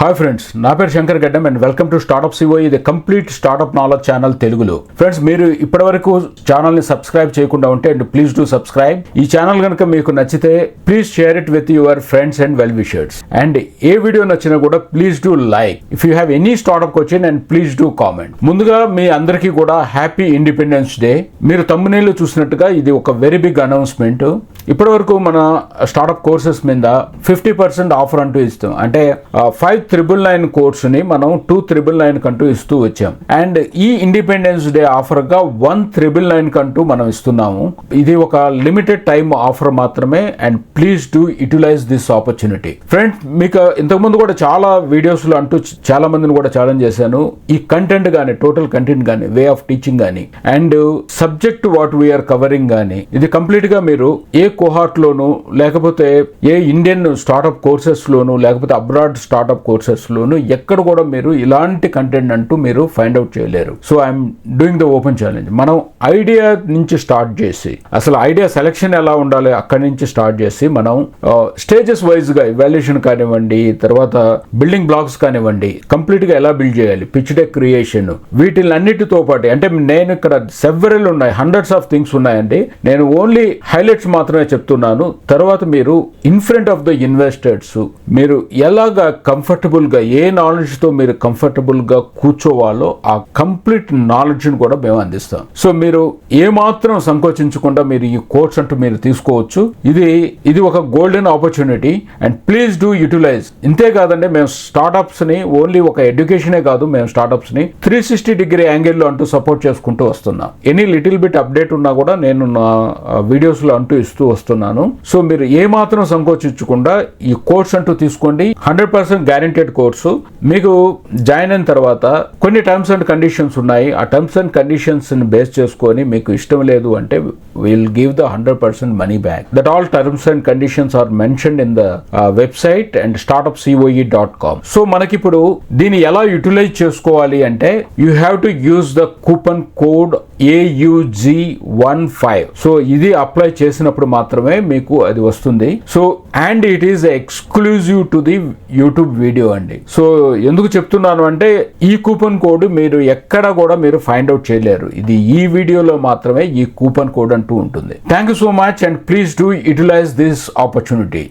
Hi friends, నా పేరు శంకర్ గడ్డం and welcome to start up COE, ఇది కంప్లీట్ స్టార్ట్అప్ నాలెడ్జ్ ఛానల్ తెలుగులో. ఫ్రెండ్స్, మీరు ఇప్పటివరకు ఛానల్ని సబ్స్క్రైబ్ చేయకుండా ఉంటే అండ్ ప్లీజ్ డూ సబ్స్క్రైబ్. ఈ ఛానల్ కనుక మీకు నచ్చితే please share it with your friends and well wishers. And A video నచ్చినా కూడా please do like. If you have any startup question and please do comment. ముందుగా మీ అందరికీ కూడా హ్యాపీ ఇండిపెండెన్స్ డే. మీరు తమ్మునేళ్ళు చూసినట్టుగా ఇది ఒక వెరీ బిగ్ అనౌన్స్మెంట్. ఇప్పటివరకు మన స్టార్ట్అప్ కోర్సెస్ మీద 50% ఆఫర్ అంటూ ఇస్తాం. అంటే 5,999 కోర్సుని మనం 2,999 కంటూ ఇస్తూ వచ్చాం. అండ్ ఈ ఇండిపెండెన్స్ డే ఆఫర్ గా 1,999 కంటూ మనం ఇస్తున్నాము. ఇది ఒక లిమిటెడ్ టైమ్ ఆఫర్ మాత్రమే. And please do utilize this opportunity. Friends, మీకు ఇంతకుముందు కూడా చాలా వీడియోస్ లో అంటూ చాలా మందిని కూడా ఛాలెంజ్ చేశాను. ఈ కంటెంట్ కానీ, టోటల్ కంటెంట్ కానీ, వే ఆఫ్ టీచింగ్ కానీ, and subject what we are covering కానీ, ఇది కంప్లీట్ గా మీరు ఏ కోహార్ట్ లోను, లేకపోతే ఏ ఇండియన్ స్టార్ట్అప్ కోర్సెస్ లోను, లేకపోతే అబ్రాడ్ స్టార్ట్అప్ కోర్సెస్ లోను ఎక్కడ కూడా మీరు ఇలాంటి కంటెంట్ అంటూ మీరు ఫైండ్ అవుట్ చేయలేరు. So I'm doing the open challenge. మనం ఐడియా నుంచి స్టార్ట్ చేసి, అసలు ఐడియా సెలెక్షన్ ఎలా ఉండాలి అక్కడి నుంచి స్టార్ట్ చేసి, మనం స్టేజెస్ వైజ్ గా ఇవాల్యుయేషన్ కానివ్వండి, తర్వాత బిల్డింగ్ బ్లాక్స్ కానివ్వండి, కంప్లీట్ గా ఎలా బిల్డ్ చేయాలి, పిచ్ డెక్ క్రియేషన్, వీటిలన్నిటితో పాటు, అంటే నేను ఇక్కడ సెవెరల్ ఉన్నాయి, హండ్రెడ్స్ ఆఫ్ థింగ్స్ ఉన్నాయండి. నేను ఓన్లీ హైలైట్స్ మాత్రమే చెప్తున్నాను. తర్వాత మీరు in front of the investors మీరు ఎలాగా కంఫర్టబుల్ గా, ఏ నాలెడ్జ్ తో మీరు కంఫర్టబుల్ గా కూర్చోవాలో ఆ కంప్లీట్ నాలెడ్జ్ ని కూడా మేము అందిస్తాం. సో మీరు ఏమాత్రం సంకోచించకుండా మీరు ఈ కోర్స్ అంటూ మీరు తీసుకోవచ్చు. ఇది ఒక golden opportunity and please do utilize. ఇంతే కాదండి, మేము స్టార్ట్అప్స్ ని ఓన్లీ ఒక ఎడ్యుకేషనే కాదు, మేము స్టార్ట్అప్స్ ని 360 డిగ్రీ యాంగిల్ లో అంటూ సపోర్ట్ చేసుకుంటూ వస్తున్నాం. ఎనీ లిటిల్ బిట్ అప్డేట్ ఉన్నా కూడా నేను నా వీడియోస్ లో అంటూ ఇస్తూ వస్తున్నాను. సో మీరు ఏమాత్రం సంకోచించకుండా ఈ కోర్స్ అంటూ తీసుకోండి. 100% గ్యారెంటెడ్ కోర్సు. మీకు జాయిన్ అయిన తర్వాత కొన్ని టర్మ్స్ అండ్ కండిషన్స్ ఉన్నాయి. ఆ టర్మ్స్ అండ్ కండిషన్స్ ని బేస్ చేసుకొని మీకు ఇష్టం లేదు అంటే will give the 100% money back. That all terms and conditions are mentioned in the website and startupcoe.com. So మనకిప్పుడు దీన్ని ఎలా యూటిలైజ్ చేసుకోవాలి అంటే you have to use the coupon code AUG15. So ఇది అప్లై చేసినప్పుడు మాత్రమే మీకు అది వస్తుంది. So and it is exclusive to the YouTube video అండి. సో ఎందుకు చెప్తున్నాను అంటే ఈ కూపన్ కోడ్ మీరు ఎక్కడ కూడా మీరు ఫైండ్ అవుట్ చేయలేరు. ఇది ఈ వీడియోలో మాత్రమే ఈ కూపన్ కోడ్ అంటూ ఉంటుంది. Thank you so much and please do utilize this opportunity.